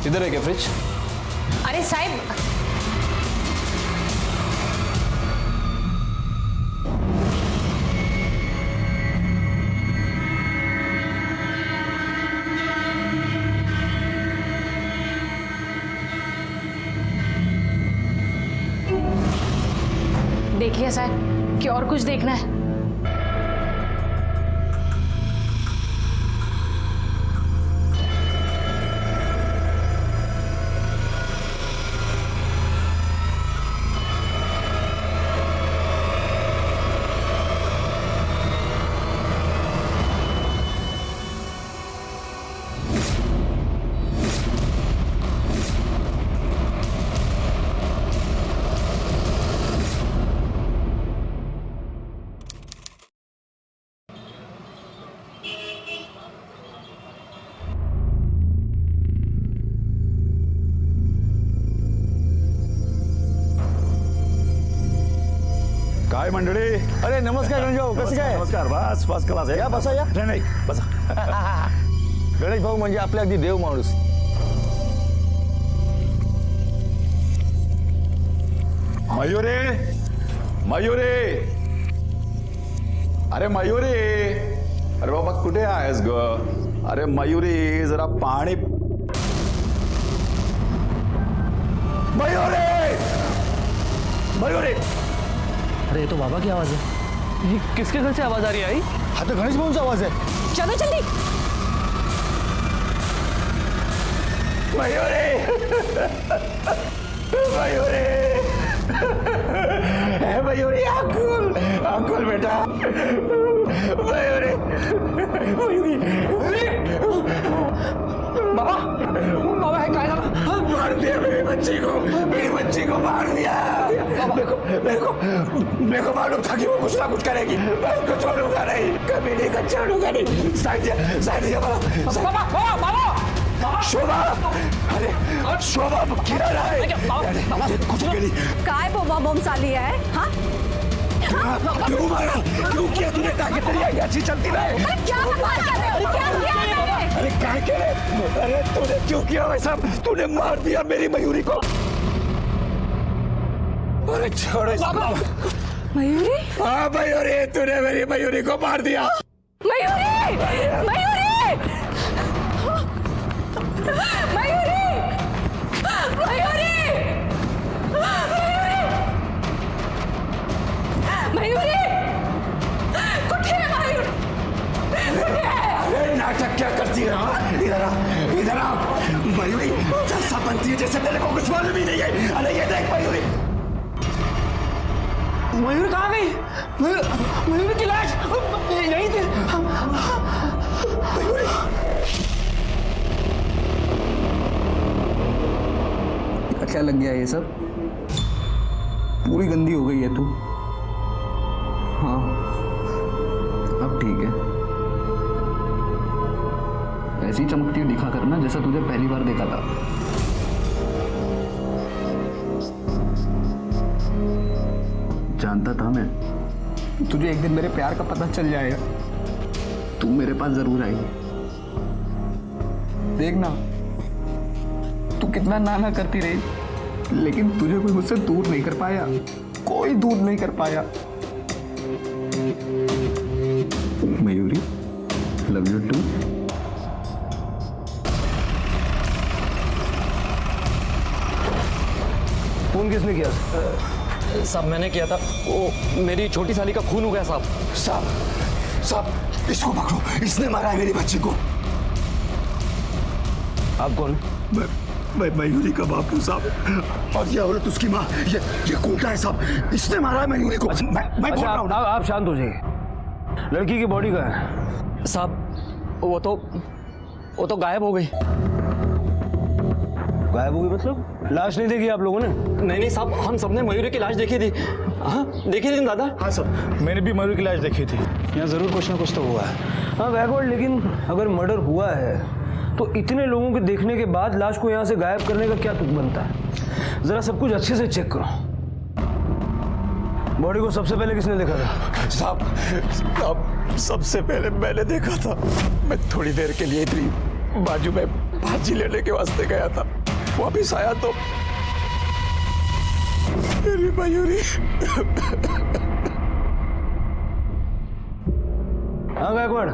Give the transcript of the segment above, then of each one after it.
इधर है क्या फ्रिज? अरे साहब, देखिए साहब कि और कुछ देखना है? काय मंडळी. अरे नमस्कार गणेश भाऊ, कसं काय? नमस्कार. बस फर्स्ट क्लास आहे. या बसा या. नाही बसा. गणेश भाऊ म्हणजे आपल्या अगदी देव माणूस. मयुरे, मयुरे, अरे मयुरे, अरे बाबा कुठे आहेस ग? अरे मयुरी जरा पाणी. मयुरे, मयुरे. अरे ये तो बाबा की आवाज है। ये किसके घर से आवाज आ रही है? आई हा तर गणेश भाऊंचा आवाज आहे. चलो जल्दी। मयुरे, मयुरे, मयुरी अंकुल, अंकुल बेटा, मयुरी, मयुरी. बाबा, बाबा है काय झालं? मार दिया मेरी बच्ची को मार दिया. मेरे को मालूम था कि वो कुछ ना कुछ करेगी. मैं उसको छोड़ूंगा नहीं, कभी नहीं का छोड़ूंगा नहीं. साइड दिया बाबा, बाबा, शोभा. अरे शोभा किरण आहे. कुछ केली. काय बोबा बॉम्ब चालली आहे? हाँ? क्यों मारा? क्यों किया तूने? ताकि तेरी आँखें अच्छी चलती रहे. अरे क्या बकवास कर रहे हो? क्या किया मैंने? अरे क्या करे? अरे तूने क्यों किया वैसा? तूने मार दिया मेरी मयूरी को. अरे छोड़ इस. मयूरी? हाँ मयूरी, तूने मेरी मयूरी को मार दिया. मयूरी! मयूरी! मयूरी! मयूरी! मयूरी! कुठे आहे मयूर? कुठे आहे? अरे नाटक क्या करती है? हाँ? इधर आ, इधर आ. मयूरी जैसा बनती है जैसे तेरे को कुछ मालूम ही नहीं है. अरे ये देख मयूरी. मयूर कहाँ गई? मयूर की लाश यहीं थी। मयूरी. क्या लग गया ये सब? पूरी गंदी हो गई है तू. हाँ अब ठीक है. ऐसी चमकती हुई दिखा करना जैसा तुझे पहली बार देखा था. जानता था मैं तुझे एक दिन मेरे प्यार का पता चल जाएगा. तू मेरे पास जरूर आएगी. देखना तू कितना नाना करती रही, लेकिन तुझे कोई मुझसे दूर नहीं कर पाया. कोई दूर नहीं कर पाया. Mayuri, love you too. Phone किसने किया? साहब मैंने किया था. वो मेरी छोटी साली का खून हो गया साहब. साहब इसको पकड़ो. इसने मारा है मेरी बच्ची को. आप कौन? मैं मयूरी का बाप हूँ साहब. और ये औरत उसकी माँ. ये कोटा है साहब. इसने मारा है मयूरी को. मैं बोल रहा हूँ ना. आप शांत हो जाइए. लड़की की बॉडी कहाँ है? साहब वो तो गायब हो गई. गायब हो गई मतलब? लाश नहीं देखी आप लोगों ने? नहीं साहब, हम सबने मयूरी की लाश देखी थी. हाँ देखी थी दादा. हाँ सर, मैंने भी मयूरी की लाश देखी थी. यहाँ जरूर कुछ ना कुछ तो हुआ है. हाँ बैकवर्ड, लेकिन अगर मर्डर हुआ है तो इतने लोगों के देखने के बाद लाश को यहाँ से गायब करने का क्या तुक बनता है? जरा सब कुछ अच्छे से चेक करो. बॉडी को सबसे पहले किसने देखा था? साहब सबसे पहले मैंने देखा था. मैं थोड़ी देर के लिए इधर बाजू में भाजी लेने के वास्ते गया था, वापिस आया तो मेरी मयूरी। हाँ गायकवाड़,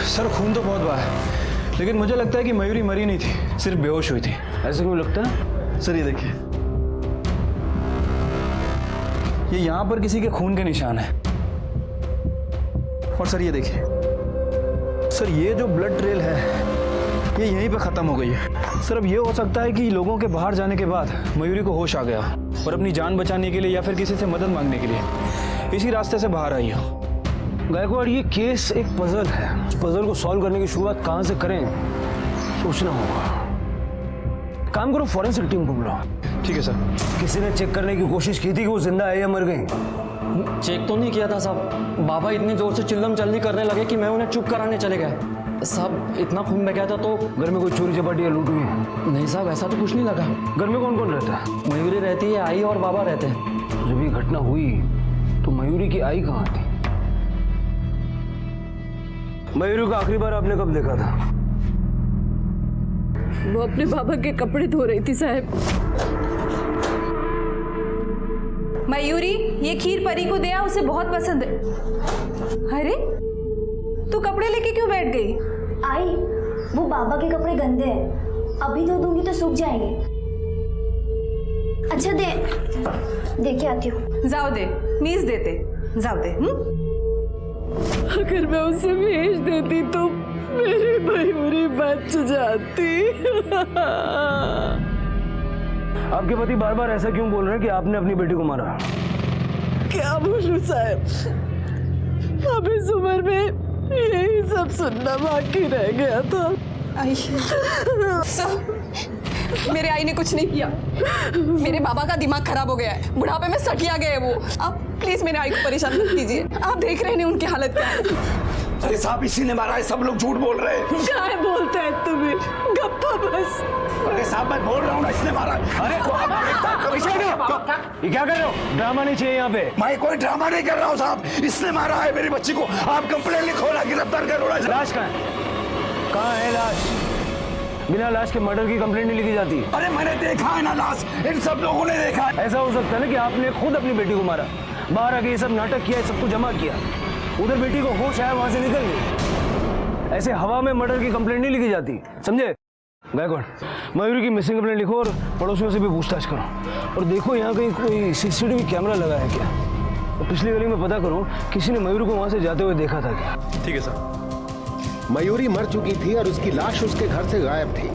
सर खून तो बहुत बहा है, लेकिन मुझे लगता है कि मयूरी मरी नहीं थी, सिर्फ बेहोश हुई थी। ऐसे क्यों लगता है? सर ये देखिए, ये यहां पर किसी के खून के निशान है। और सर ये देखिए, सर ये जो ब्लड ट्रेल है ये यहीं पे खत्म हो गई है। सर अब ये हो सकता है कि लोगों के बाहर जाने के बाद मयूरी को होश आ गया और अपनी जान बचाने के लिए या फिर किसी से मदद मांगने के लिए इसी रास्ते से बाहर आई हो। गायकवाड़, ये केस एक पजल है। उस पजल को सॉल्व करने की शुरुआत कहाँ से करें सोचना होगा। काम करो, फॉरेंसिक टीम को बुलाओ। ठीक है सर। किसी ने चेक करने की कोशिश की थी कि वो जिंदा है या मर गई? चेक तो नहीं किया था साहब, बाबा इतनी जोर से चिल्लम चल्ली करने लगे कि मैं उन्हें चुप कराने चले गए। साहब इतना खून बह गया था तो। घर में कोई चोरी चपाटी या लूट हुई? नहीं साहब, ऐसा तो कुछ नहीं लगा। घर में कौन कौन रहता है? मयूरी रहती है, आई और बाबा रहते हैं। जब ये घटना हुई तो मयूरी की आई कहाँ थी? मयूरी को आखिरी बार आपने कब देखा था? वो अपने बाबा के कपड़े धो रही थी साहब। मयूरी, ये खीर परी को दिया, उसे बहुत पसंद है। अरे तू कपड़े लेके क्यों बैठ गई? आई, वो बाबा के कपड़े गंदे हैं, अभी धो दूंगी तो सूख जाएंगे। अच्छा दे के आती हूँ। जाओ दे, मीज देते, जाओ दे। अगर मैं उसे भेज देती तो मेरी मयूरी बच जाती। आपके पति बार बार ऐसा क्यों बोल रहे हैं कि आपने अपनी बेटी को मारा? क्या बोलूं साहब, अब इस उम्र में यही सब सुनना बाकी रह गया था। आई मेरे आई ने कुछ नहीं किया। मेरे बाबा का दिमाग खराब हो गया है, बुढ़ापे में सटिया गया है वो। आप प्लीज मेरे आई को परेशान मत कीजिए। आप देख रहे हैं उनकी हालत क्या है। अरे साहब इसी ने मारा है, सब लोग झूठ बोल रहे हैं। क्या है बोलते हैं तुम्हें, गप्पा बस। अरे साहब मैं बोल रहा हूँ ना, इसने मारा है। अरे ये क्या कर रहे हो? ड्रामा नहीं चाहिए यहाँ पे। मैं कोई ड्रामा नहीं कर रहा हूँ साहब, इसने मारा है मेरी बच्ची को। आप कंप्लेंट लिखो ना, गिरफ्तार करो ना। लाश कहाँ है? कहाँ है लाश? बिना लाश के मर्डर की कंप्लेंट नहीं लिखी जाती। अरे मैंने देखा है ना लाश, इन सब लोगों ने देखा है। ऐसा हो सकता है ना कि आपने खुद अपनी बेटी को मारा, बाहर आके ये सब नाटक किया, सबको जमा किया, उधर बेटी को होश आया, वहां से निकल गई। ऐसे हवा में मर्डर की कंप्लेंट नहीं लिखी जाती, समझे? गायकवाड़, मयूरी की मिसिंग कंप्लेंट लिखो और पड़ोसियों से भी पूछताछ करो और देखो यहाँ कहीं कोई सीसीटीवी कैमरा लगा है क्या, और पिछली गली में पता करो किसी ने मयूरी को वहां से जाते हुए देखा था क्या। ठीक है सर। मयूरी मर चुकी थी और उसकी लाश उसके घर से गायब थी,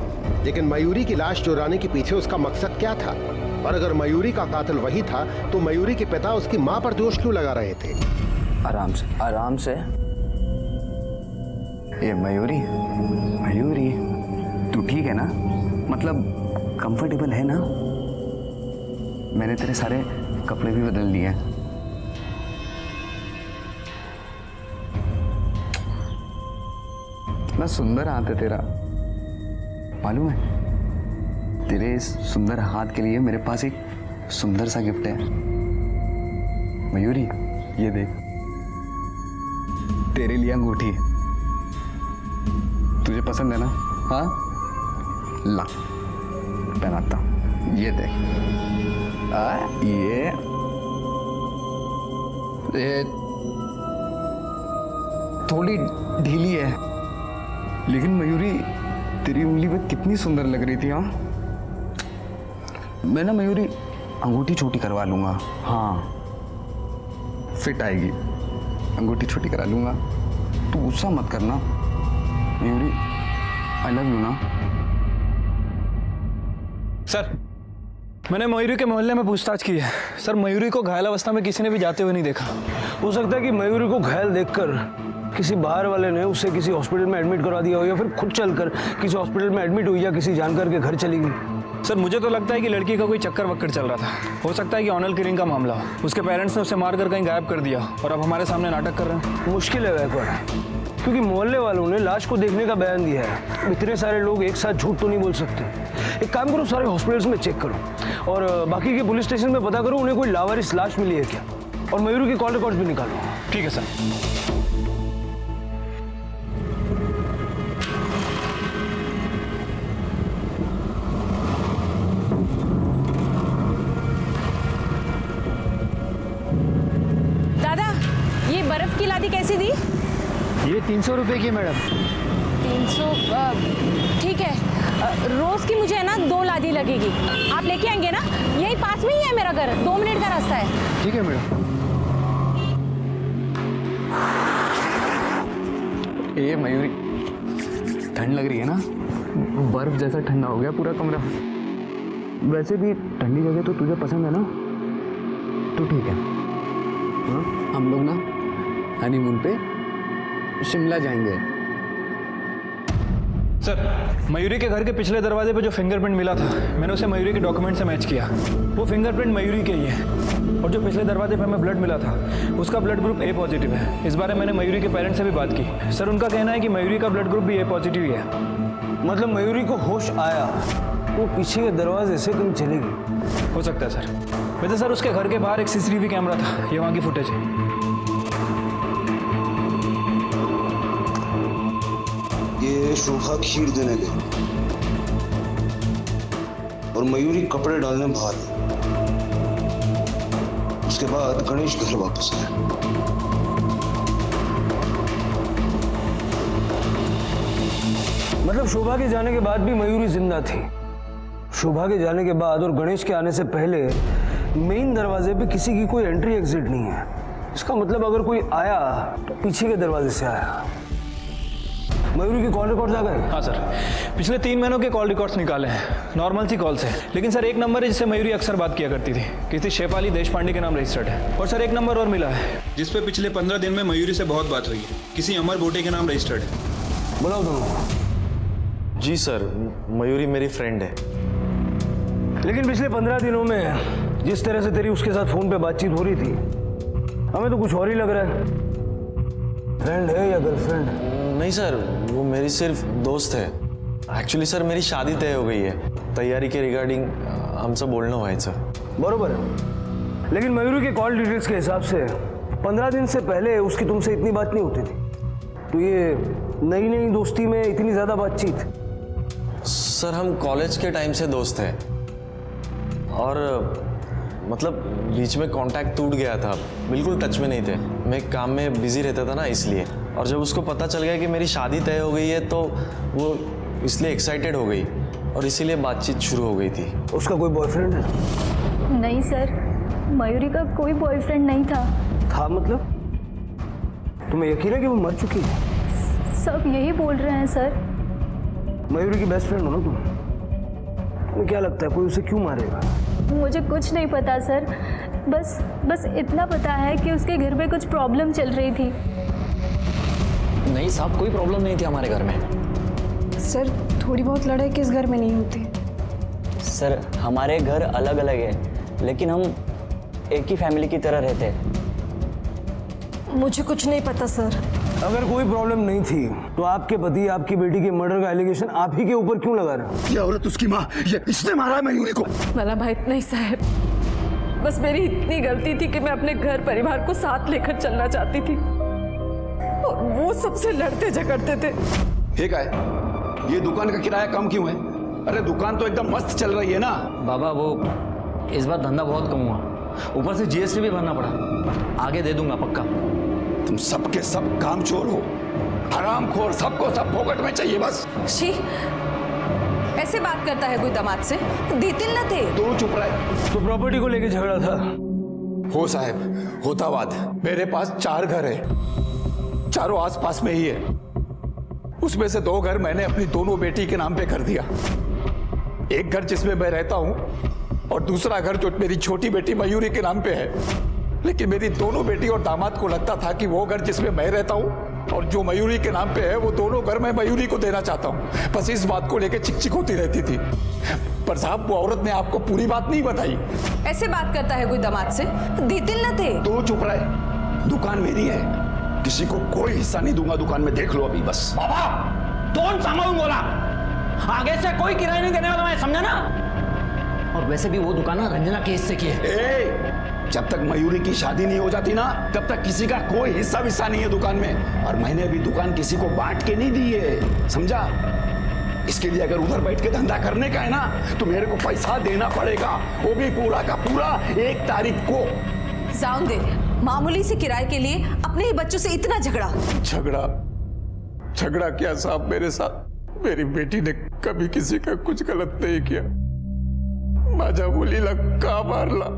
लेकिन मयूरी की लाश चुराने के पीछे उसका मकसद क्या था? और अगर मयूरी का कातिल वही था तो मयूरी के पिता उसकी मां पर दोष क्यों लगा रहे थे? आराम से, आराम से। ये मयूरी, मयूरी तू ठीक है ना? मतलब कंफर्टेबल है ना? मैंने तेरे सारे कपड़े भी बदल लिए हैं। इतना सुंदर हाथ है तेरा, मालूम है? तेरे इस सुंदर हाथ के लिए मेरे पास एक सुंदर सा गिफ्ट है। मयूरी, ये देख, तेरे लिए अंगूठी। तुझे पसंद है ना? हाँ, ला पहनाता हूं, ये देख। ये थोड़ी ढीली है, लेकिन मयूरी तेरी उंगली पे कितनी सुंदर लग रही थी। हाँ, मैं ना मयूरी अंगूठी छोटी करवा लूंगा। हाँ, फिट आएगी, अंगूठी छोटी करा लूंगा। तू गुस्सा मत करना मयूरी, आई लव यू ना। सर, मैंने मयूरी के मोहल्ले में पूछताछ की है। सर, मयूरी को घायल अवस्था में किसी ने भी जाते हुए नहीं देखा। हो सकता है कि मयूरी को घायल देखकर किसी बाहर वाले ने उसे किसी हॉस्पिटल में एडमिट करवा दिया हो, या फिर खुद चलकर किसी हॉस्पिटल में एडमिट हुई या किसी जानकार के घर चली गई। सर, मुझे तो लगता है कि लड़की का कोई चक्कर वक्कर चल रहा था। हो सकता है कि ऑनर किलिंग का मामला हो। उसके पेरेंट्स ने उसे मारकर कहीं गायब कर दिया और अब हमारे सामने नाटक कर रहे हैं। मुश्किल है गायकवाड़, क्योंकि मोहल्ले वालों ने लाश को देखने का बयान दिया है। इतने सारे लोग एक साथ झूठ तो नहीं बोल सकते। एक काम करो, सारे हॉस्पिटल्स में चेक करो और बाकी के पुलिस स्टेशन में पता करो उन्हें कोई लावारिस लाश मिली है क्या, और मयूरी की कॉल रिकॉर्ड्स भी निकालो। ठीक है सर। बर्फ की लादी कैसी दी? ये 300 रुपए की है मैडम। 300 ठीक है। रोज की मुझे है ना 2 लादी लगेगी। आप लेके आएंगे ना? यही पास में ही है मेरा घर, 2 मिनट का रास्ता है। ठीक है मैडम। ये मयूरी, ठंड लग रही है ना? बर्फ जैसा ठंडा हो गया पूरा कमरा। वैसे भी ठंडी जगह तो तुझे पसंद है ना, तो ठीक है। हाँ, हम लोग ना हनीमून पे शिमला जाएंगे। सर, मयूरी के घर के पिछले दरवाजे पे जो फिंगरप्रिंट मिला था, मैंने उसे मयूरी के डॉक्यूमेंट से मैच किया। वो फिंगरप्रिंट मयूरी के ही है। और जो पिछले दरवाजे पे हमें ब्लड मिला था, उसका ब्लड ग्रुप ए पॉजिटिव है। इस बारे में मैंने मयूरी के पेरेंट्स से भी बात की। सर, उनका कहना है कि मयूरी का ब्लड ग्रुप भी ए पॉजिटिव ही है। मतलब मयूरी को होश आया, वो पीछे के दरवाजे से कहीं चली गई। हो सकता है सर। वैसे सर, उसके घर के बाहर एक सीसीटीवी कैमरा था, ये वहाँ की फुटेज है। ये शोभा खीर देने गई और मयूरी कपड़े डालने बाहर गई। उसके बाद गणेश घर वापस आया। मतलब शोभा के जाने के बाद भी मयूरी जिंदा थी। शोभा के जाने के बाद और गणेश के आने से पहले मेन दरवाजे पे किसी की कोई एंट्री एग्जिट नहीं है। इसका मतलब अगर कोई आया तो पीछे के दरवाजे से आया। मयूरी के कॉल रिकॉर्ड्स आ गए? हाँ सर, पिछले 3 महीनों के कॉल रिकॉर्ड्स निकाले हैं। नॉर्मल सी कॉल्स है, लेकिन सर एक नंबर है जिससे मयूरी अक्सर बात किया करती थी। किसी शेफाली देशपांडे के नाम रजिस्टर्ड है। और सर एक नंबर और मिला है जिस पे पिछले 15 दिन में मयूरी से बहुत बात हुई है। किसी अमर बोटे के नाम रजिस्टर्ड है। बुलाओ दोनों। जी सर, मयूरी मेरी फ्रेंड है। लेकिन पिछले 15 दिनों में जिस तरह से तेरी उसके साथ फोन पे बातचीत हो रही थी, हमें तो कुछ और ही लग रहा है। फ्रेंड है या गर्लफ्रेंड? नहीं सर, वो मेरी सिर्फ दोस्त है। एक्चुअली सर, मेरी शादी तय हो गई है। तैयारी के रिगार्डिंग हमसे बोलना हुआ है सर। बरोबर है, लेकिन मयूरी के कॉल डिटेल्स के हिसाब से 15 दिन से पहले उसकी तुमसे इतनी बात नहीं होती थी। तो ये नई नई दोस्ती में इतनी ज्यादा बातचीत? सर, हम कॉलेज के टाइम से दोस्त हैं और मतलब बीच में कांटेक्ट टूट गया था, बिल्कुल टच में नहीं थे। मैं काम में बिजी रहता था ना, इसलिए। और जब उसको पता चल गया कि मेरी शादी तय हो गई है तो वो इसलिए एक्साइटेड हो गई और इसीलिए बातचीत शुरू हो गई थी। उसका कोई बॉयफ्रेंड है? नहीं सर, मयूरी का कोई बॉयफ्रेंड नहीं था। था मतलब? तुम्हें यकीन है कि वो मर चुकी है? सब यही बोल रहे हैं सर। मयूरी की बेस्ट फ्रेंड हो ना तुम? तुम्हें क्या लगता है कोई उसे क्यों मारेगा? मुझे कुछ नहीं पता सर, बस इतना पता है कि उसके घर में कुछ प्रॉब्लम चल रही थी। नहीं साहब, कोई प्रॉब्लम नहीं थी हमारे घर में। सर, थोड़ी बहुत लड़ाई किस घर में नहीं होती? सर, हमारे घर अलग अलग है, लेकिन हम एक ही फैमिली की तरह रहते हैं। मुझे कुछ नहीं पता सर। अगर कोई प्रॉब्लम नहीं थी तो आपके पति आपकी बेटी के मर्डर का एलिगेशन आप ही के ऊपर क्यों लगा रहे हैं? ये औरत उसकी माँ, ये इसने मारा है मयूरी को। मला भाई नहीं साहब, बस मेरी इतनी गलती थी कि मैं अपने घर परिवार को साथ लेकर चलना चाहती थी और वो सबसे लड़ते झगड़ते थे। ठीक है, ये दुकान का किराया कम क्यों है? अरे दुकान तो एकदम मस्त चल रही है ना। बाबा, वो इस बार धंधा बहुत कम हुआ, ऊपर से जीएसटी भी भरना पड़ा। आगे दे दूंगा पक्का। तुम सबके सब काम चोर हो, हरामखोर, सबको सब फोकट में चाहिए बस। शी, ऐसे बात करता है कोई दामाद से? दीतिल न थे? तू चुप रहे। तो प्रॉपर्टी को लेके झगड़ा था? हो साहब, होतावाद। मेरे पास 4 घर है, चारों आसपास में ही है। उसमें से 2 घर मैंने अपनी दोनों बेटी के नाम पे कर दिया। एक घर जिसमें मैं रहता हूं और दूसरा घर जो मेरी छोटी बेटी मयूरी के नाम पे है। लेकिन मेरी दोनों बेटी और दामाद को लगता था कि वो घर जिसमें मैं रहता हूँ और जो मयूरी के नाम पे है, वो दोनों घर मैं मयूरी को देना चाहता हूँ। बस इस बात को लेकर चिक-चिक होती रहती थी। पर साहब, वो औरत ने आपको पूरी बात नहीं बताई। ऐसे बात करता है कोई दामाद से? दीतिल न थे? तू चुप रहे। दुकान मेरी है, किसी को कोई हिस्सा नहीं दूंगा दुकान में, देख लो अभी बस। बाबा, कौन सांभळून बोला? आगे से कोई किराया नहीं देने वाला, मैं समझा ना। और वैसे भी वो दुकान ना रंजना के हिस्से की है। जब तक मयूरी की शादी नहीं हो जाती ना, तब तक किसी का कोई हिस्सा विस्सा नहीं है दुकान में। और मैंने अभी दुकान किसी को बांट के नहीं दी है, समझा? इसके लिए अगर उधर बैठ के धंधा करने का है ना, तो मेरे को पैसा देना पड़ेगा, वो भी पूरा का पूरा 1 तारीख को। जाऊं दे, मामूली से किराए के लिए अपने ही बच्चों से इतना झगड़ा। झगड़ा क्या साहब मेरे साथ? मेरी बेटी ने कभी किसी का कुछ गलत नहीं किया। माझा मुलीला का मारला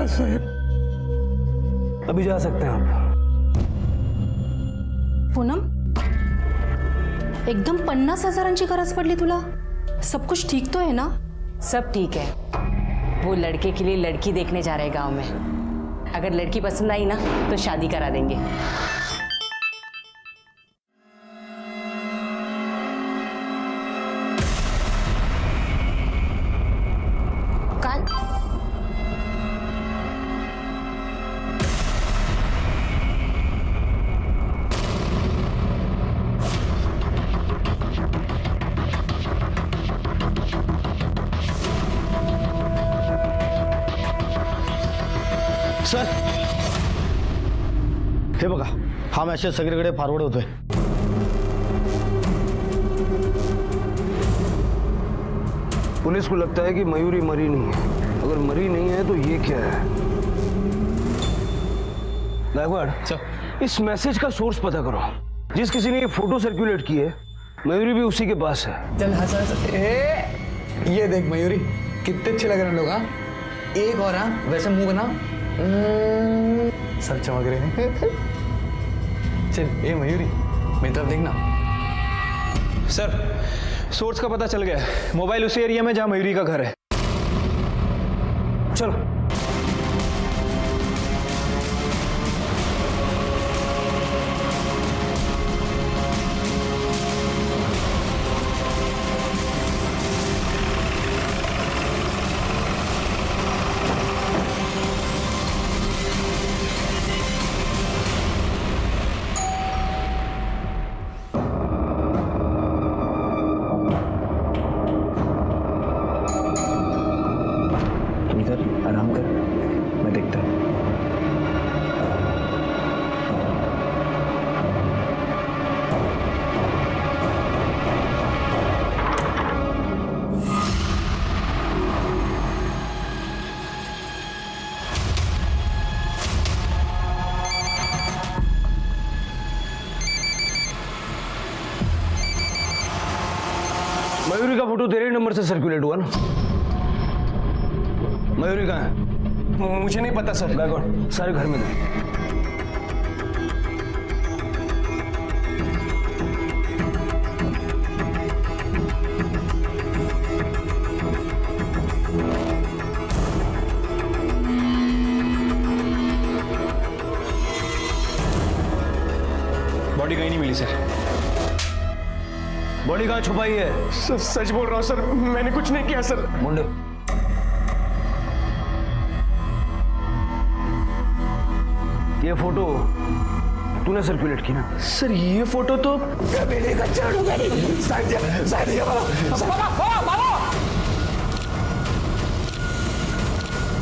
साहेब? अभी जा सकते हैं आप। पूनम, एकदम 50,000ची गरज पडली तुला? सब कुछ ठीक तो है ना? सब ठीक है। वो लड़के के लिए लड़की देखने जा रहे गांव में। अगर लड़की पसंद आई ना तो शादी करा देंगे। काल सर हे बघा, हा मेसेज सगळीकडे फॉरवर्ड होतोय. पुलिस को लगता है कि मयूरी मरी नहीं है. अगर मरी नहीं है तो ये क्या है? गायकवाड़, इस मैसेज का सोर्स पता करो. जिस किसी ने ये फोटो सर्कुलेट की है, मयूरी भी उसी के पास है. चल हंस हंस. ये देख मयूरी, कितने अच्छे लग रहे हैं लोग. हाँ, एक और. हाँ, वैसे मुंह बना. सर चमक रहे हैं. चल ए मयूरी, मेरी तरफ देखना. सर, सोर्स का पता चल गया है. मोबाइल उसी एरिया में जहां मयूरी का घर है. चलो. आराम कर, मैं देखता हूँ. मयूरी का फोटो तेरे नंबर से सर्कुलेट हुआ ना? मयूरी कहाँ है? मुझे नहीं पता सर. गायकवाड़, सारे घर में गए. बॉडी कहीं नहीं मिली सर. बॉडी कहाँ छुपाई है? सच बोल रहा हूँ सर, मैंने कुछ नहीं किया सर. मुंडे, ये फोटो तूने सर्कुलेट की ना? सर ये फोटो तो मेरे का चढ़ गई.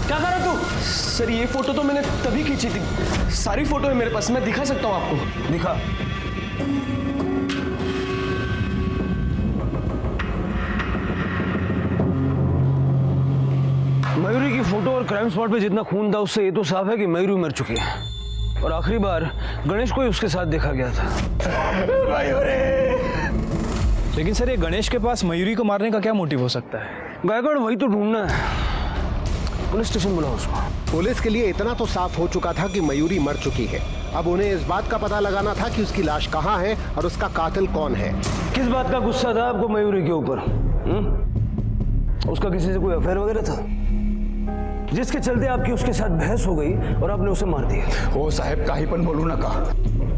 क्या कर रहा तू? सर ये फोटो तो मैंने तभी खींची थी. सारी फोटो है मेरे पास, मैं दिखा सकता हूँ आपको. दिखा. मयूरी की फोटो और क्राइम स्पॉट पे जितना खून था उससे ये तो साफ है कि मयूरी मर चुकी है. और आखिरी बार गणेश को ही उसके साथ देखा गया था. लेकिन सर ये गणेश के पास मयूरी को मारने का क्या मोटिव हो सकता है? गायकवाड़, वही तो ढूंढना है. पुलिस स्टेशन बुलाओ उसको. पुलिस के लिए इतना तो साफ हो चुका था कि मयूरी मर चुकी है. अब उन्हें इस बात का पता लगाना था कि उसकी लाश कहाँ है और उसका कातिल कौन है. किस बात का गुस्सा था आपको मयूरी के ऊपर? उसका किसी से कोई अफेयर वगैरह था जिसके चलते आपकी उसके साथ बहस हो गई और आपने उसे मार दिया? ओ साहब, काही पण बोलू नका.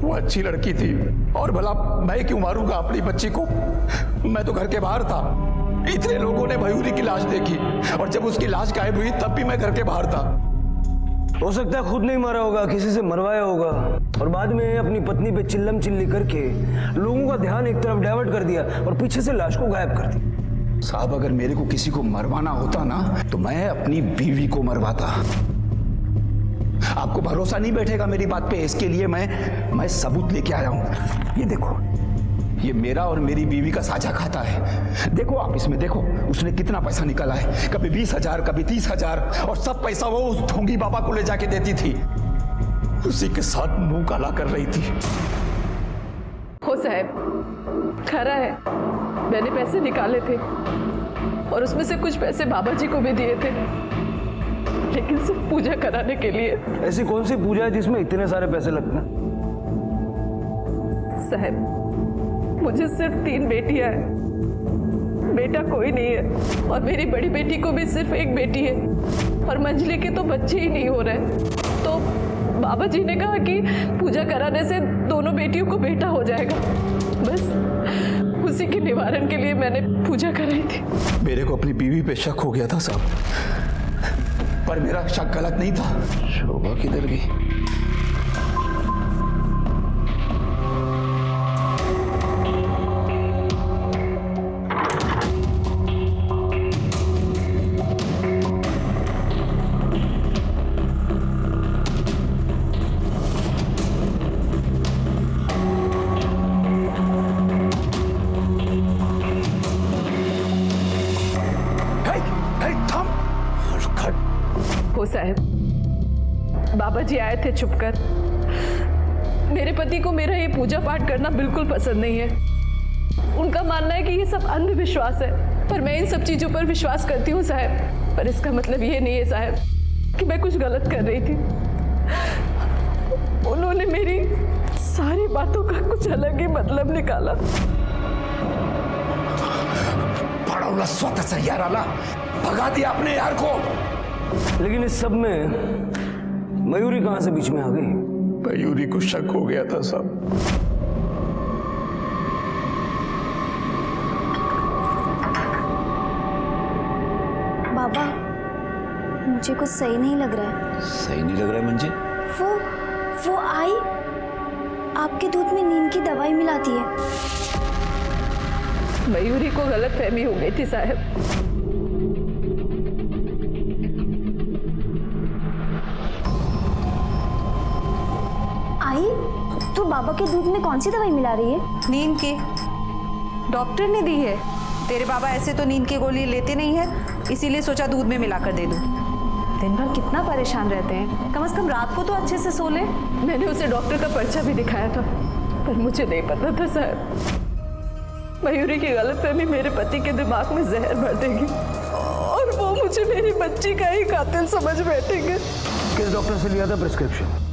वो अच्छी लड़की थी और भला मैं क्यों मारूंगा अपनी बच्ची को? मैं तो घर के बाहर था. इतने लोगों ने मयूरी की लाश देखी और जब उसकी लाश गायब हुई तब भी मैं घर के बाहर था. हो सकता है खुद नहीं मारा होगा, किसी से मरवाया होगा और बाद में अपनी पत्नी पे चिल्लम चिल्ली करके लोगों का ध्यान एक तरफ डाइवर्ट कर दिया और पीछे से लाश को गायब कर दिया. साहब, अगर मेरे को किसी को मरवाना होता ना तो मैं अपनी बीवी को मरवाता. आपको भरोसा नहीं बैठेगा मेरी बात पे, इसके लिए मैं सबूत लेके आया हूं. ये देखो, ये मेरा और मेरी बीवी का साझा खाता है। देखो आप इसमें देखो, उसने कितना पैसा निकाला है, कभी 20,000, कभी 30,000, और सब पैसा वो उस ढोंगी बाबा को ले जाके देती थी, उसी के साथ मुंह काला कर रही थी। हो साहब, खरा है, मैंने पैसे निकाले थे और उसमें से कुछ पैसे बाबा जी को भी दिए थे, लेकिन सिर्फ पूजा कराने के लिए। ऐसी कौन सी पूजा है जिसमें इतने सारे पैसे लगते हैं? साहब, मुझे सिर्फ 3 बेटियां हैं, बेटा कोई नहीं है, और मेरी बड़ी बेटी को भी सिर्फ एक बेटी है, और मंजली के तो बच्चे ही नहीं हो रहे। तो बाबा जी ने कहा कि पूजा कराने से दोनों बेटियों को बेटा हो जाएगा, बस उसी के निवारण के लिए मैंने पूजा कराई थी। मेरे को अपनी बीवी पे शक हो गया था साहब, पर मेरा शक गलत नहीं था। शोभा किधर गई? हो साहब, बाबा जी आए थे छुपकर। मेरे पति को मेरा ये पूजा पाठ करना बिल्कुल पसंद नहीं है। उनका मानना है कि ये सब अंधविश्वास है, पर मैं इन सब चीजों पर विश्वास करती हूँ साहब। पर इसका मतलब ये नहीं है साहब कि मैं कुछ गलत कर रही थी। उन्होंने मेरी सारी बातों का कुछ अलग ही मतलब निकाला। पड़ौला स्वतः से यार आला, भगा दिया अपने यार को। लेकिन इस सब में मयूरी कहां से बीच में आ गई? मयूरी को शक हो गया था साहब। बाबा, मुझे कुछ सही नहीं लग रहा है। सही नहीं लग रहा है मंजी? वो आई आपके दूध में नींद की दवाई मिलाती है। मयूरी को गलतफहमी हो गई थी साहब। तो बाबा के दूध में कौन सी दवाई मिला रही है? नींद की, डॉक्टर ने दी है। तेरे बाबा ऐसे तो नींद की गोली लेते नहीं है, इसीलिए सोचा दूध में मिलाकर दे दूं। दिन भर कितना परेशान रहते हैं, कम से कम रात को तो अच्छे से सो ले। मैंने उसे डॉक्टर का पर्चा भी दिखाया था, पर मुझे नहीं पता था साहब, मयूरी की गलतफहमी मेरे पति के दिमाग में जहर भर देगी और वो मुझे मेरी बच्ची का ही कातिल समझ बैठेंगे। किस डॉक्टर से लिया था प्रिस्क्रिप्शन?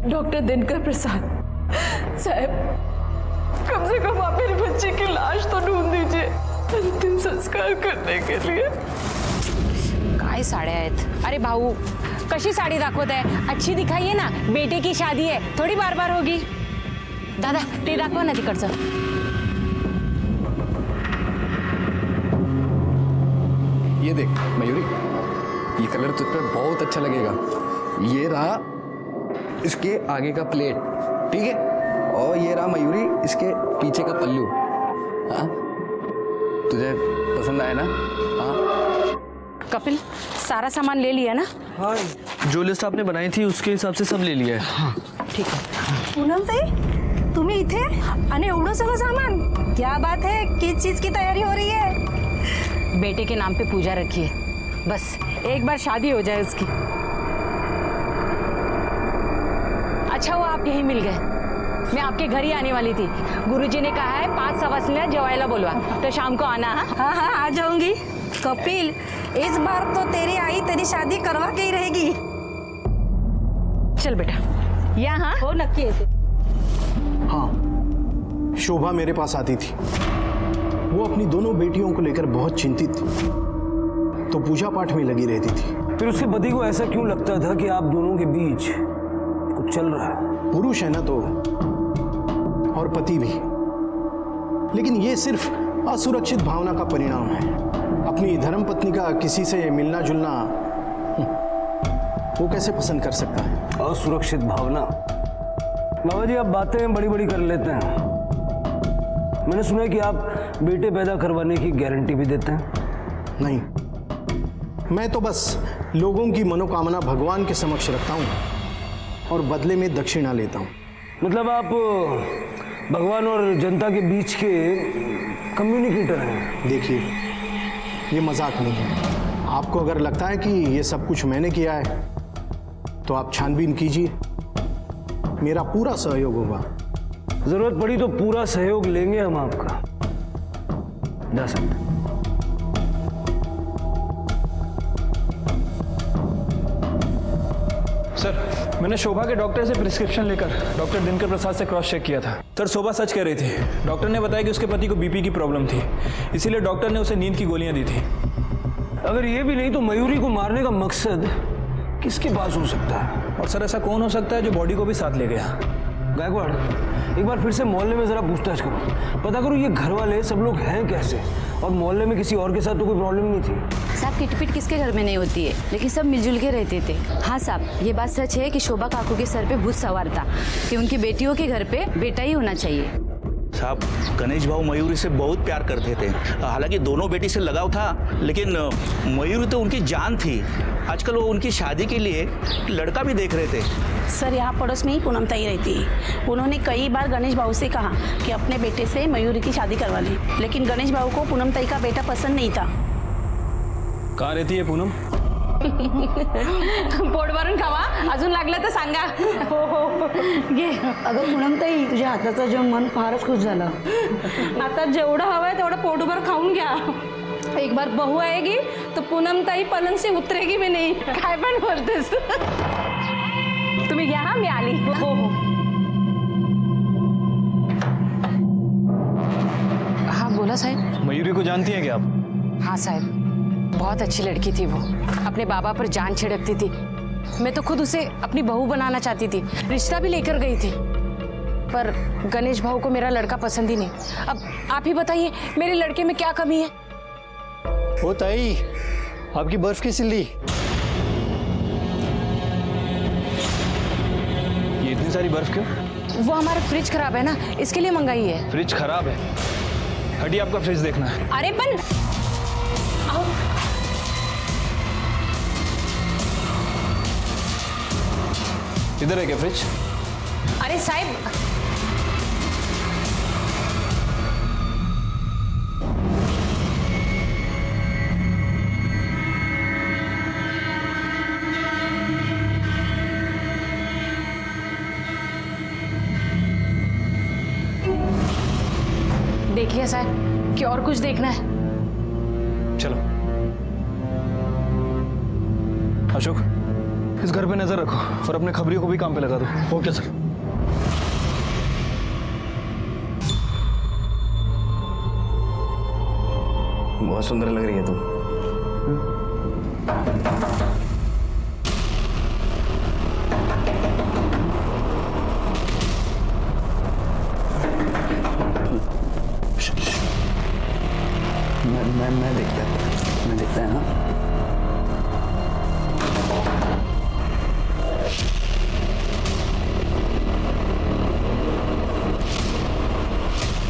डॉक्टर दिनकर प्रसाद। साहब, कम से कम आप मेरी बच्ची की लाश तो ढूंढ दीजिए अंतिम संस्कार करने के लिए। काय साड्या आहेत? अरे भाऊ, कशी साडी दाखवत आहे? अच्छी दिखाइए ना, बेटे की शादी है, थोड़ी बार बार होगी। दादा, ते दाखवा ना तिकडचं। ये देख मयूरी, ये कलर तुझ पे बहुत अच्छा लगेगा। ये रहा इसके आगे का प्लेट, ठीक है, और ये रहा मयूरी इसके पीछे का पल्लू। हाँ, तुझे पसंद आया ना? हाँ कपिल, सारा सामान ले लिया ना? हाँ, जो लिस्ट आपने बनाई थी उसके हिसाब से सब ले लिया है। हाँ ठीक है। पूनम ताई, तुम्ही इथे आणि एवढं सगळं सामान? क्या बात है, किस चीज की तैयारी हो रही है? बेटे के नाम पे पूजा रखी है, बस एक बार शादी हो जाए उसकी। अच्छा हुआ आप यहीं मिल गए, मैं आपके घर ही आने वाली थी। गुरुजी ने कहा है 5 सवासनीला जेवायला बोलवा, तो शाम को आना। हाँ हाँ, आ जाऊंगी। कपिल, इस बार तो तेरी आई तेरी शादी करवा के ही रहेगी। चल बेटा, यहाँ हो नक्की येते। हाँ, शोभा मेरे पास आती थी, वो अपनी दोनों बेटियों को लेकर बहुत चिंतित थी, तो पूजा पाठ में लगी रहती थी। फिर उसके पति को ऐसा क्यों लगता था कि आप दोनों के बीच कुछ चल रहा है? पुरुष है ना तो, और पति भी, लेकिन ये सिर्फ असुरक्षित भावना का परिणाम है। अपनी धर्मपत्नी का किसी से मिलना जुलना वो कैसे पसंद कर सकता है? असुरक्षित भावना? बाबा जी, आप बातें बड़ी बड़ी कर लेते हैं। मैंने सुना है कि आप बेटे पैदा करवाने की गारंटी भी देते हैं। नहीं, मैं तो बस लोगों की मनोकामना भगवान के समक्ष रखता हूँ और बदले में दक्षिणा लेता हूँ। मतलब आप भगवान और जनता के बीच के कम्युनिकेटर हैं। देखिए, ये मजाक नहीं है। आपको अगर लगता है कि ये सब कुछ मैंने किया है तो आप छानबीन कीजिए, मेरा पूरा सहयोग होगा। जरूरत पड़ी तो पूरा सहयोग लेंगे हम आपका। जा सकते। सर, मैंने शोभा के डॉक्टर से प्रिस्क्रिप्शन लेकर डॉक्टर दिनकर प्रसाद से क्रॉस चेक किया था। सर, शोभा सच कह रही थी। डॉक्टर ने बताया कि उसके पति को बीपी की प्रॉब्लम थी, इसीलिए डॉक्टर ने उसे नींद की गोलियां दी थी। अगर ये भी नहीं तो मयूरी को मारने का मकसद किसके पास हो सकता है? और सर, ऐसा कौन हो सकता है जो बॉडी को भी साथ ले गया? गायकवाड़, एक बार फिर से मोहल्ले में जरा पूछताछ करो, पता करो ये घर वाले सब लोग हैं कैसे, और मोहल्ले में किसी और के साथ तो कोई प्रॉब्लम नहीं थी। साहब, किटपिट किसके घर में नहीं होती है, लेकिन सब मिलजुल के रहते थे। हाँ साहब, ये बात सच है कि शोभा काकू के सर पे भूत सवार था कि उनकी बेटियों के घर पे बेटा ही होना चाहिए। साहब, गणेश भाऊ मयूरी से बहुत प्यार करते थे। हालांकि दोनों बेटी से लगाव था, लेकिन मयूरी तो उनकी जान थी। आजकल वो उनकी शादी के लिए लड़का भी देख रहे थे। सर, यहाँ पड़ोस में ही पूनम ताई रहती है। उन्होंने कई बार गणेश भाऊ से कहा कि अपने बेटे से मयूरी की शादी करवा लें, लेकिन गणेश भाऊ को पूनम ताई का बेटा पसंद नहीं था। कहाँ रहती है पूनम? पोट भरून खावा, अजून लागलं तर सांगा. घे. अगं पूनमताई, तुझ्या हाताचं जेवण फारच खुश झालं. आता जेवढं हवंय तेवढं पोटभर खाऊन घ्या. एक बार बहू आएगी तो पूनम ताई पलंग से उतरेगी भी नहीं. काय पण बोलतेस. तुम्ही घ्या हा, मी आली. हो हो. हाँ बोला साहब. मयूरी को जानती हैं क्या आप? हाँ साहब, बहुत अच्छी लड़की थी वो, अपने बाबा पर जान छिड़कती थी. मैं तो खुद उसे अपनी बहू बनाना चाहती थी, रिश्ता भी लेकर गई थी, पर गणेश भाऊ को मेरा लड़का पसंद ही नहीं. अब आप ही बताइए मेरे लड़के में क्या कमी है? ओ ताई, आपकी बर्फ की सिल्ली. ये इतनी सारी बर्फ क्यों? वो हमारा फ्रिज खराब है ना, इसके लिए मंगाई है. फ्रिज खराब है? हटिए, आपका फ्रिज देखना है. अरे पण इधर है क्या फ्रिज? अरे साहब, देख लिया साहब कि और कुछ देखना है? चलो. अशोक, इस घर पे नजर रखो और अपने खबरियों को भी काम पे लगा दो. Okay sir. बहुत सुंदर लग रही है तू. मैं देखता है. हाँ,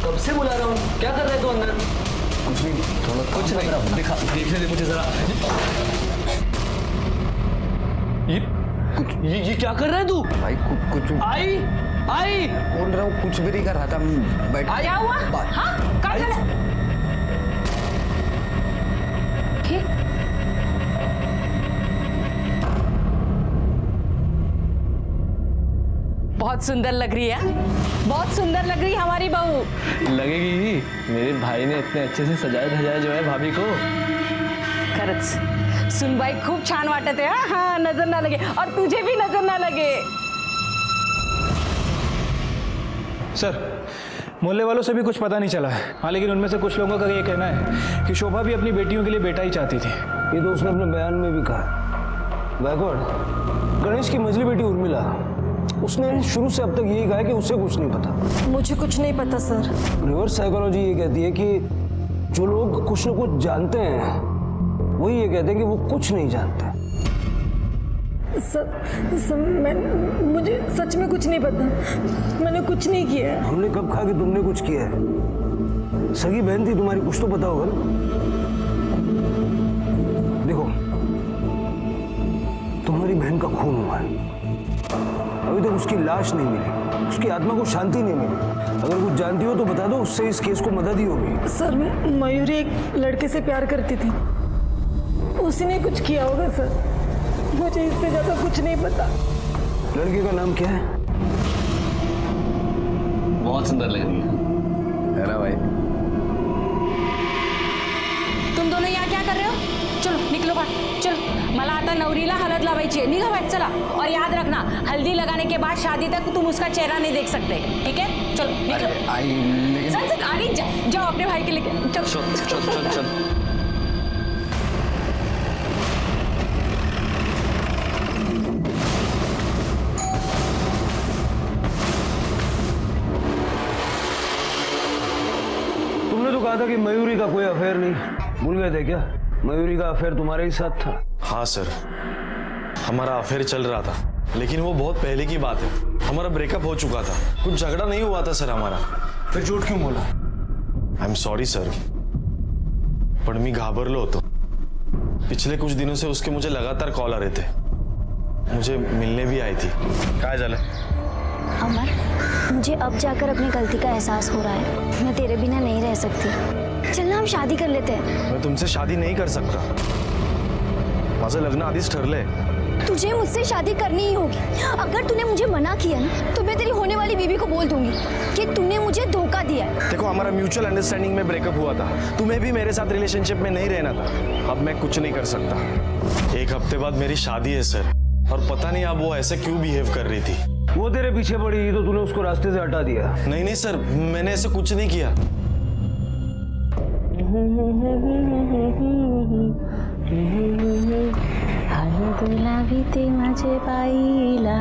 कब से बुला रहा हूँ, क्या कर रहे तू अंदर? कुछ नहीं, थोड़ा कुछ नहीं. देखने दे मुझे जरा. ये क्या कर रहा है तू? भाई कुछ आई बोल रहा हूँ, कुछ भी नहीं कर रहा था. बैठ. क्या हुआ? हाँ, काय झालं? बहुत सुंदर लग रही है. बहुत सुंदर लग रही है हमारी बहू. लगेगी ही. मेरे भाई ने इतने अच्छे से सजाया धजाया जो है भाभी को. खरंच सुनबाई खूप छान वाटत आहे. हाँ, नजर ना लगे और तुझे भी नजर ना लगे. सर, मोहल्ले वालों से भी कुछ पता नहीं चला है. हाँ, लेकिन उनमें से कुछ लोगों का ये कहना है कि शोभा भी अपनी बेटियों के लिए बेटा ही चाहती थी. ये तो उसने अपने बयान में भी कहा. गायकवाड़, गणेश की मझली बेटी उर्मिला, उसने शुरू से अब तक यही कहा है कि उसे कुछ नहीं पता. मुझे कुछ नहीं पता सर. रिवर्स साइकोलॉजी ये कहती है कि जो लोग कुछ न कुछ जानते हैं वही ये कहते हैं कि वो कुछ नहीं जानते. मुझे सच में कुछ नहीं पता. मैंने कुछ नहीं किया है. हमने कब कहा कि तुमने कुछ किया है? सगी बहन थी तुम्हारी, कुछ तो पता होगा ना. देखो, तुम्हारी बहन का खून हुआ है, अभी तक उसकी लाश नहीं मिली. उसकी आत्मा को शांति नहीं मिली। अगर कुछ जानती हो तो बता दो, उससे इस केस को मदद ही होगी। सर मयूरी एक लड़के से प्यार करती थी, उसी ने कुछ किया होगा सर। मुझे इससे ज्यादा कुछ नहीं पता। लड़के का नाम क्या है? बहुत सुंदर लग रही है ना भाई? तुम दोनों यहाँ क्या कर रहे हो? चलो निकलो बाहर, चलो। मला आता नवरीला हळद लावायची आहे, निघा बाहेर चला। और याद रखना, हल्दी लगाने के बाद शादी तक तुम उसका चेहरा नहीं देख सकते, ठीक है? चलो निकलो। चल गाड़ी जाओ अपने भाई के लेके, चलो। चल। तुमने तो कहा था कि मयूरी का कोई अफेयर नहीं, भूल गए थे क्या? मयूरी का अफेयर तुम्हारे ही साथ था। हाँ सर, हमारा अफेयर चल रहा था, लेकिन वो बहुत पहले की बात है। हमारा ब्रेकअप हो चुका था, कुछ झगड़ा नहीं हुआ था सर हमारा। फिर झूठ क्यों बोला? आई एम सॉरी सर, पण मी घाबरलो होतो। पिछले कुछ दिनों से उसके मुझे लगातार कॉल आ रहे थे, मुझे मिलने भी आई थी। काय झालं? अमर, मुझे अब जाकर अपनी गलती का एहसास हो रहा है। मैं तेरे बिना नहीं रह सकती। चलना हम शादी कर लेते हैं। मैं तुमसे शादी नहीं कर सकता, माझं लग्न आधीच ठरलंय। तुझे मुझसे शादी करनी ही होगी। अगर तूने मुझे मना किया ना, तो मैं तेरी होने वाली बीवी को बोल दूंगी कि तूने मुझे धोखा दिया है। देखो, हमारा म्यूचुअल अंडरस्टैंडिंग में ब्रेकअप हुआ था, तुम्हें भी मेरे साथ रिलेशनशिप में नहीं रहना था। अब मैं कुछ नहीं कर सकता। 1 हफ्ते बाद मेरी शादी है सर, और पता नहीं अब वो ऐसे क्यों बिहेव कर रही थी। वो तेरे पीछे पड़ी तो तूने उसको रास्ते से हटा दिया। नहीं सर, मैंने ऐसे कुछ नहीं किया। हळदला भीते माझे बाईला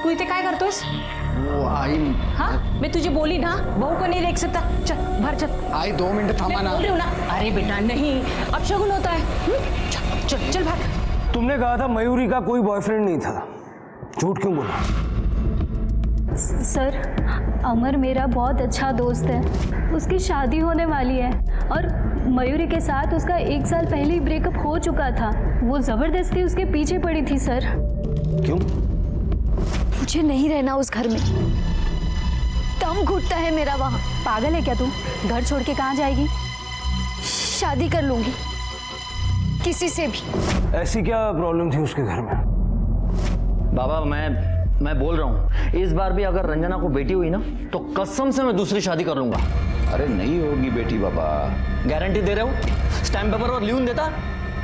तू इथे काय करतोस? वो आई। हाँ, मैं तुझे बोली ना, बहू को नहीं देख सकता। चल बाहर चल। आई 2 मिनट थामा मैं ना। बोल रही हूँ ना। अरे बेटा नहीं, अब शगुन होता है। चल चल चल बाहर। तुमने कहा था मयूरी का कोई बॉयफ्रेंड नहीं था, झूठ क्यों बोला? सर, अमर मेरा बहुत अच्छा दोस्त है। उसकी शादी होने वाली है और मयूरी के साथ उसका 1 साल पहले ही ब्रेकअप हो चुका था। वो जबरदस्ती उसके पीछे पड़ी थी सर। क्यों? मुझे नहीं रहना उस घर में, दम घुटता है मेरा वहाँ। पागल है क्या तू? घर छोड़ के कहाँ जाएगी? शादी कर लूंगी किसी से भी। ऐसी क्या प्रॉब्लम थी उसके घर में? बाबा मैं बोल रहा हूँ, इस बार भी अगर रंजना को बेटी हुई ना, तो कसम से मैं दूसरी शादी कर लूंगा। अरे नहीं होगी बेटी बाबा। गारंटी दे रहे हो? स्टैम्प पेपर और लिखून देता।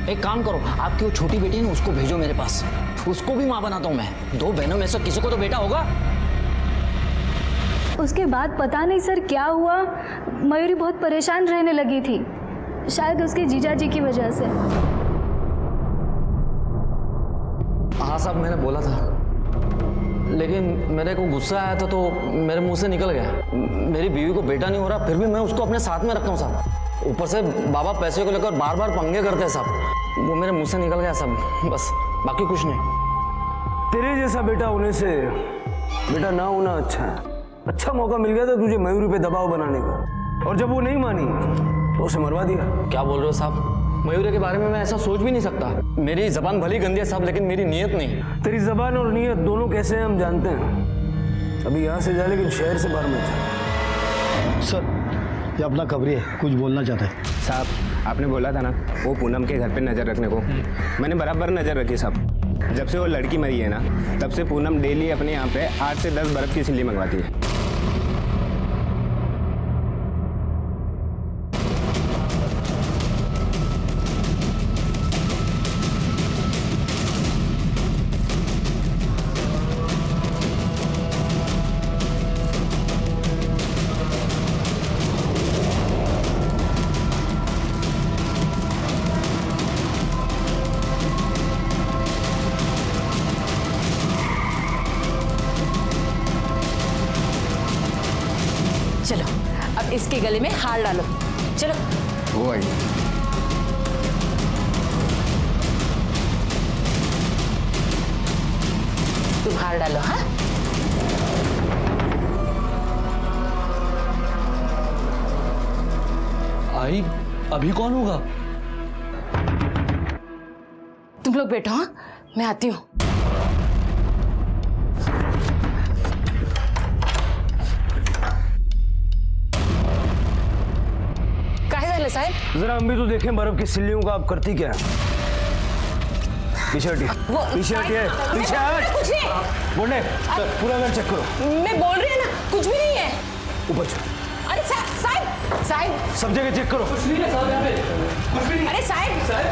एक काम करो, आपकी वो छोटी बेटी है ना, उसको भेजो मेरे पास, उसको भी माँ बनाता हूँ मैं। 2 बहनों में से किसी को तो बेटा होगा। उसके बाद पता नहीं सर क्या हुआ, मयूरी बहुत परेशान रहने लगी थी, शायद उसके जीजा जी की वजह से। हाँ साहब, मैंने बोला था, लेकिन मेरे को गुस्सा आया था तो मेरे मुंह से निकल गया। मेरी बीवी को बेटा नहीं हो रहा, फिर भी मैं उसको अपने साथ में रखता हूँ साहब। ऊपर से बाबा पैसे को लेकर बार बार पंगे करते हैं साहब, वो मेरे मुंह से निकल गया साहब, बस, बाकी कुछ नहीं। तेरे जैसा बेटा होने से बेटा ना होना अच्छा है। अच्छा मौका मिल गया था तुझे मयूरी पे दबाव बनाने का, और जब वो नहीं मानी तो उसे मरवा दिया। क्या बोल रहे हो साहब? मयूरी के बारे में मैं ऐसा सोच भी नहीं सकता। मेरी जबान भली गंदी है साहब, लेकिन मेरी नीयत नहीं। तेरी जबान और नीयत दोनों कैसे हैं हम जानते हैं। अभी यहाँ से जा, लेकिन शहर से बाहर मत जा। सर, ये अपना खबरी है, कुछ बोलना चाहता है। साहब, आपने बोला था ना वो पूनम के घर पे नज़र रखने को, मैंने बराबर नज़र रखी साहब। जब से वो लड़की मरी है ना, तब से पूनम डेली अपने यहाँ पे 8 से 10 बर्फ़ की सिल्ली मंगवाती है। चलो अब इसके गले में हार डालो। चलो वो आई। तुम हार डालो। हाँ, भाई अभी कौन होगा? तुम लोग बैठो, हाँ मैं आती हूँ। काहे झाले साहेब? जरा हम भी तो देखें बर्फ की सिल्लियों का आप करती क्या है। पीछे हटिए, पीछे हटिए, पीछे हट। बोले पूरा घर चेक करो। मैं बोल रही हूँ ना, कुछ भी नहीं है। ऊपर चलो। अरे साहब साहब सब जगह चेक करो। कुछ नहीं है साहब, यहाँ पे कुछ भी नहीं। अरे साहब साहब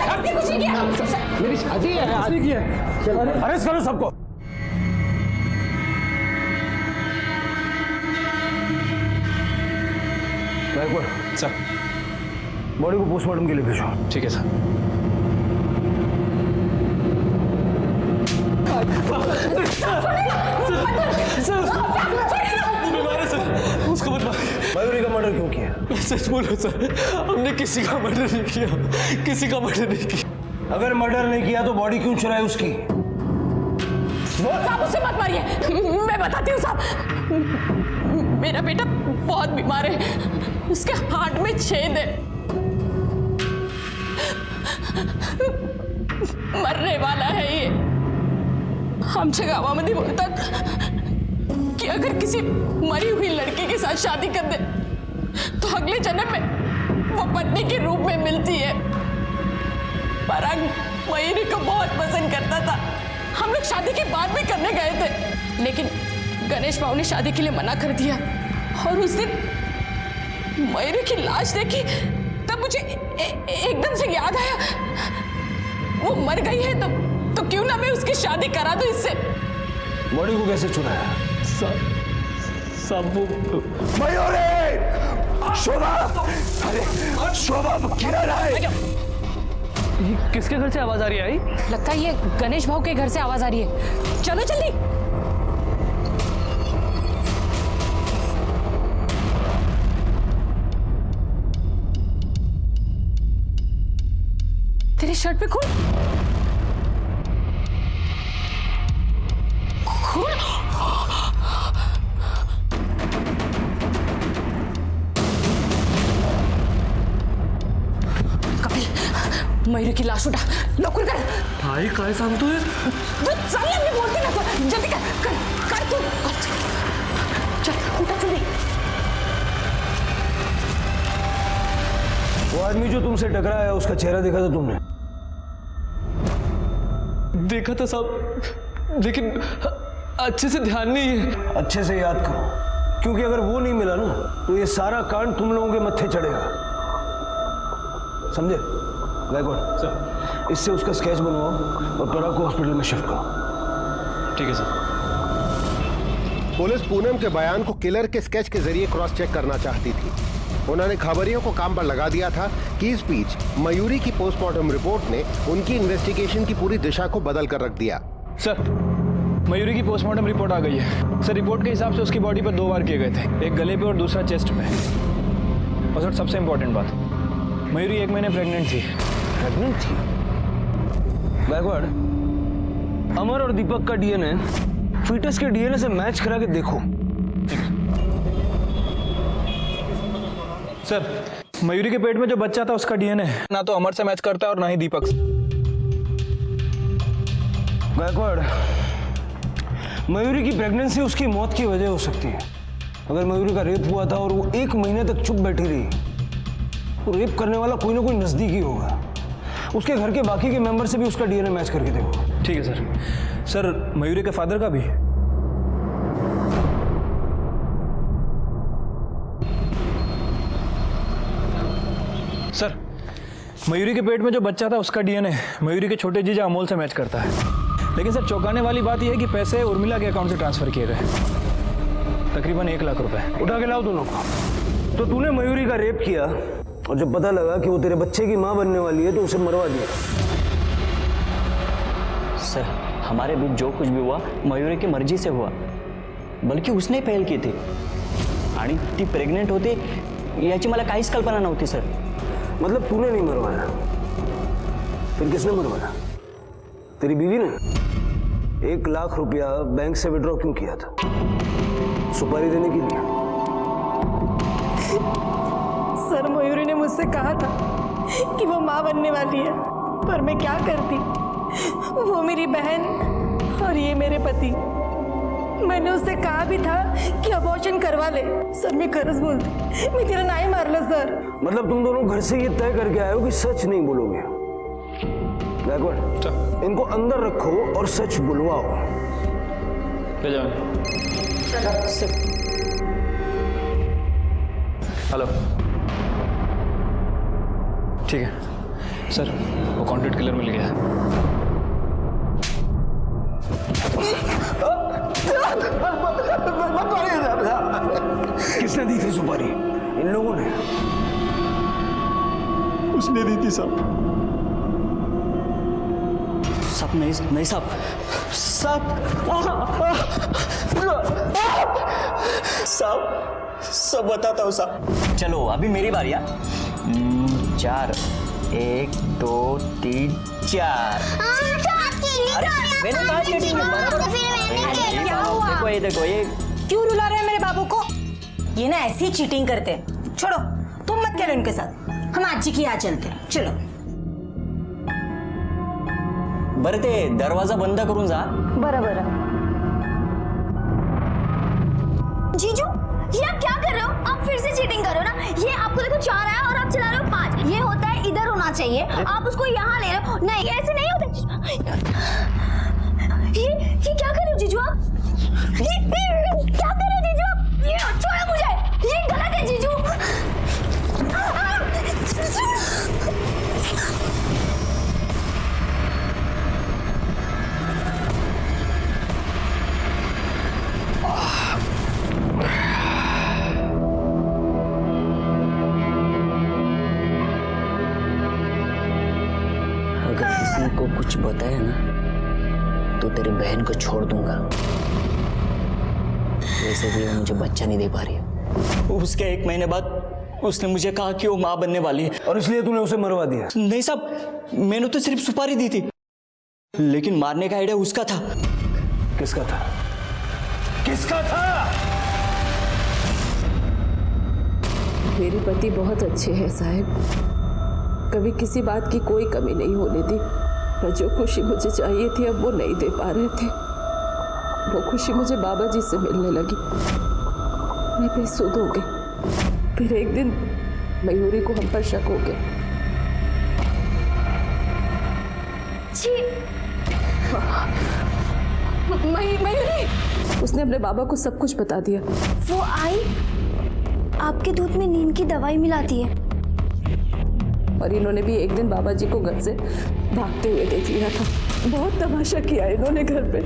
आपने कुछ नहीं किया। मेरी शादी है, आज नहीं किया। अरेस्ट करो सबको। सर बॉडी को पोस्टमार्टम के लिए भेजो। ठीक है सर। उसको मत मार। मयूरी का मर्डर क्यों किया? सच बोलो सर, हमने किसी का मर्डर नहीं किया, किसी का मर्डर नहीं किया। अगर मर्डर नहीं किया तो बॉडी क्यों चुराई उसकी? साहब उससे मत मारिए, मैं बताती हूँ साहब। मेरा बेटा बहुत बीमार है, उसके हार्ट में छेद है, मरने वाला है ये। आमच्या गावामध्ये बोलतात कि अगर किसी मरी हुई लड़की के साथ शादी कर दे तो अगले जन्म में वो पत्नी के रूप में मिलती है। पराग मयूरी को बहुत पसंद करता था, हम लोग शादी के बाद भी करने गए थे, लेकिन गणेश भाव ने शादी के लिए मना कर दिया। और उस दिन मयूरी की लाश देखी तब मुझे एकदम से याद आया, वो मर गई है तो क्यों ना मैं उसकी शादी करा दूं इससे। बॉडी को कैसे चुराया? सब मयूरी, शोभा, अरे शोभा किरण है। किसके घर से आवाज आ रही है? आई लगता है ये गणेश भाव के घर से आवाज आ रही है। चलो जल्दी। तेरी शर्ट पे खून, खून। मयूरी की लाश उठा, लवकर कर। भाई काय सांगतोय? चल ना, मी बोलते ना, तो जल्दी कर कर कर तू। चल उठा जल्दी। वो आदमी जो तुमसे टकरा है उसका चेहरा देखा था तुमने? देखा था साहब, लेकिन अच्छे से ध्यान नहीं है। अच्छे से याद करो, क्योंकि अगर वो नहीं मिला ना तो ये सारा कांड तुम लोगों के मत्थे चढ़ेगा, समझे? गायकवाड़ सर, इससे उसका स्केच बनवाओ और पराग को हॉस्पिटल में शिफ्ट करो। ठीक है सर। पुलिस पूनम के बयान को किलर के स्केच के जरिए क्रॉस चेक करना चाहती थी। उन्होंने खबरियों को काम पर लगा दिया था कि इस बीच मयूरी की पोस्टमार्टम रिपोर्ट ने उनकी इन्वेस्टिगेशन की पूरी दिशा को बदल कर रख दिया। सर, मयूरी की पोस्टमार्टम रिपोर्ट आ गई है। सर, रिपोर्ट के हिसाब से उसकी बॉडी पर 2 वार किए गए थे, एक गले पे और दूसरा चेस्ट में। और सर सबसे इम्पोर्टेंट बात, मयूरी 1 महीने प्रेग्नेंट थी। प्रेग्नेंट थी? गायकवाड़, अमर और दीपक का डीएनए फीटस के डीएनए से मैच करा के देखो। सर, मयूरी के पेट में जो बच्चा था उसका डीएनए ना तो अमर से मैच करता है और ना ही दीपक से। गायकवाड़, मयूरी की प्रेगनेंसी उसकी मौत की वजह हो सकती है। अगर मयूरी का रेप हुआ था और वो 1 महीने तक चुप बैठी रही तो रेप करने वाला कोई ना कोई नजदीकी होगा। उसके घर के बाकी के मेंबर से भी उसका डीएनए मैच करके देखो। ठीक है सर। सर, मयूरी के फादर का भी? सर, मयूरी के पेट में जो बच्चा था उसका डीएनए मयूरी के छोटे जीजा अमोल से मैच करता है। लेकिन सर, चौंकाने वाली बात यह है कि पैसे उर्मिला के अकाउंट से ट्रांसफर किए गए, तकरीबन 1 लाख रुपए। उठा के लाओ दोनों को। तो तूने मयूरी का रेप किया और जब पता लगा कि वो तेरे बच्चे की मां बनने वाली है तो उसे मरवा दिया। सर, हमारे बीच जो कुछ भी हुआ मयूरी की मर्जी से हुआ, बल्कि उसने पहल की थी आणि ती प्रेग्नेंट होती याची मला काहीच कल्पना नव्हती सर। मतलब तूने नहीं मरवाया, फिर किसने मरवाया? तेरी बीवी ने 1 लाख रुपया बैंक से विड्रॉ क्यों किया था? सुपारी देने के लिए? सर मयूरी ने मुझसे कहा था कि वो माँ बनने वाली है, पर मैं क्या करती? वो मेरी बहन और ये मेरे पति। मैंने उससे कहा भी था कि अबॉर्शन करवा ले। सर मैं खरस बोलती, मैं तेरा नाई मारला सर। मतलब तुम दोनों घर से ये तय करके आए हो कि सच नहीं बोलोगे? गायकवाड़, इनको अंदर रखो और सच बुलवाओ। हेलो, ठीक है सर, वो कॉन्ट्रैक्ट क्लियर मिल गया है। किसने दी थी सुपारी? इन लोगों ने? उसने दी थी साहब। साहब नहीं साहब, साहब सब बताता हूँ साहब। चलो अभी मेरी बारी है। 4 1 2 3 4। अरे मैंने कहा चीटिंग है, क्या हुआ? देखो ये देखो ये क्यों रुला रहे हैं मेरे बाबू को? ये ना ऐसी चीटिंग करते हैं। छोड़ो, तुम मत खेलो इनके साथ, हम आजी की यहाँ चलते हैं। चलो। बरं ते दरवाजा बंद करून जा। बराबर। जीजू, ये आप क्या कर रहे हो? आप फिर से चीटिंग कर रहे हो ना। ये आपको देखो 4 आया और आप चला रहे हो 5। ये होता है इधर होना चाहिए, आप उसको यहाँ ले रहे हो। नहीं, ऐसे नहीं होता। ये क्या कर रहे हो जीजू आप? क्या कर रहे हो जीजू आप? ये छोड़ो मुझे, ये गलत है जीजू। अगर किसी को कुछ बताया ना तो तेरी बहन को छोड़ दूंगा। वैसे भी वो मुझे बच्चा नहीं दे पा रही है। उसके 1 महीने बाद उसने मुझे कहा कि वो माँ बनने वाली है। और इसलिए तूने उसे मरवा दिया? नहीं साहब, मैंने तो सिर्फ सुपारी दी थी, लेकिन मारने का आइडिया उसका था। किसका था? किसका था? मेरे पति बहुत अच्छे हैं साहब, कभी किसी बात की कोई कमी नहीं होने दी। पर जो खुशी मुझे चाहिए थी अब वो नहीं दे पा रहे थे। वो खुशी मुझे बाबा जी से मिलने लगी। मैं बेसुध हो गई। फिर एक दिन मयूरी को हम पर शक हो गया। मयूरी, उसने अपने बाबा को सब कुछ बता दिया। वो आई आपके दूध में नींद की दवाई मिलाती है। और इन्होंने भी एक दिन बाबा जी को घर से भागते हुए देख लिया था। बहुत तमाशा किया इन्होंने घर पे।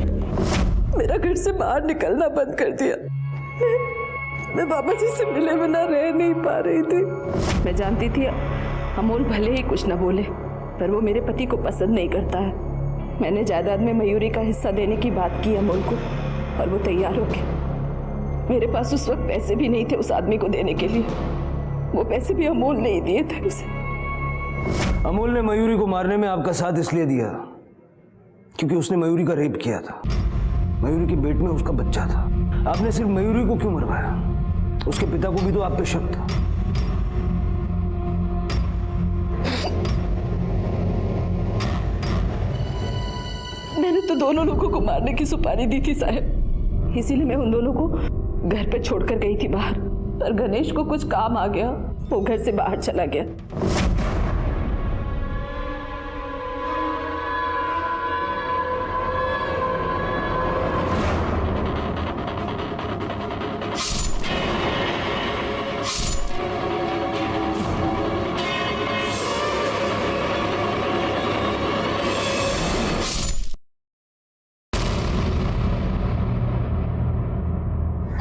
मेरा घर से बाहर निकलना बंद कर दिया। मैं बाबा जी से मिले बिना रह नहीं पा रही थी। मैं जानती थी अमोल भले ही कुछ न बोले, पर वो मेरे पति को पसंद नहीं करता है। मैंने जायदाद में मयूरी का हिस्सा देने की बात की अमोल को, और वो तैयार हो गया। मेरे पास उस वक्त पैसे भी नहीं थे उस आदमी को देने के लिए। वो पैसे भी अमोल ने ही दिए थे उसे। अमोल ने मयूरी को मारने में आपका साथ इसलिए दिया क्योंकि उसने मयूरी का रेप किया था। मयूरी के पेट में उसका बच्चा था। आपने सिर्फ मयूरी को क्यों मरवाया? उसके पिता को भी तो आप पे शक था। मैंने तो दोनों लोगों को मारने की सुपारी दी थी साहब, इसीलिए मैं उन दोनों को घर पे छोड़कर गई थी बाहर। पर गणेश को कुछ काम आ गया, वो घर से बाहर चला गया।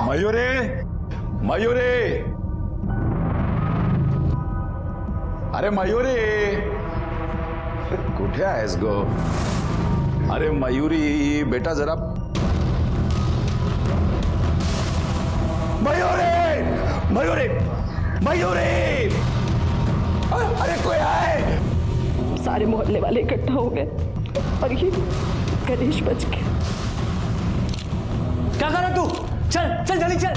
मयूरी, मयूरी, अरे मयूरी, कुठे आहेस गो? अरे मयूरी बेटा जरा, मयूरी, मयूरी, मयूरी, अरे कोई आए? सारे मोहल्ले वाले इकट्ठा हो गए और ये गणेश बच गया। क्या कर रहा तू? चल चल जल्दी चल।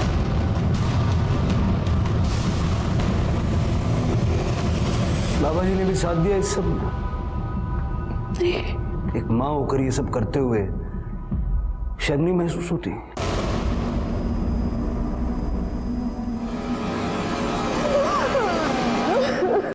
बाबा जी ने भी साथ दिया इस सब में। एक माँ होकर ये सब करते हुए शर्म नहीं महसूस होती?